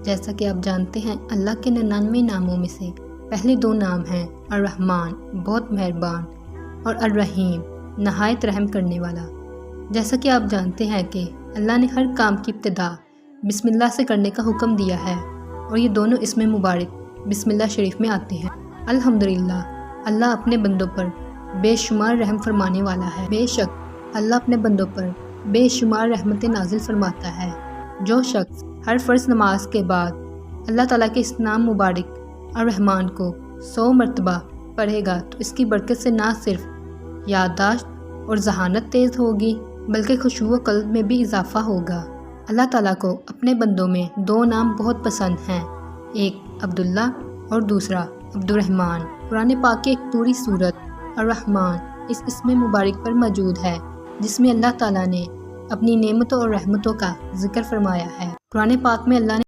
جیسا کہ آپ جانتے ہیں اللہ کے 99 ناموں میں سے پہلے 2 نام ہیں الرحمن بہت مہربان اور الرحیم نہایت رحم کرنے والا۔ جیسا کہ آپ جانتے ہیں کہ اللہ نے ہر کام کی ابتدا بسم اللہ سے کرنے کا حکم دیا ہے اور یہ دونوں اسم مبارک بسم اللہ شریف میں آتے ہیں۔ الحمدللہ اللہ اپنے بندوں پر بے شمار رحم فرمانے والا ہے۔ بے شک اللہ اپنے بندوں پر بے شمار رحمتیں نازل فرماتا ہے۔ جو شخص ہر فرض نماز کے بعد اللہ تعالیٰ کے اس نام مبارک الرحمن کو 100 مرتبہ پڑھے گا تو اس کی برکت سے نہ صرف یادداشت اور ذہانت تیز ہوگی بلکہ خشوع و قلب میں بھی اضافہ ہوگا۔ اللہ تعالیٰ کو اپنے بندوں میں 2 نام بہت پسند ہیں، ایک عبداللہ اور دوسرا عبد الرحمن۔ قرآن پاک کی ایک پوری سورت الرحمن اس اسم مبارک پر موجود ہے جس میں اللہ تعالیٰ نے اپنی نعمتوں اور رحمتوں کا ذکر فرمایا ہے۔ قرآن پاک میں اللہ نے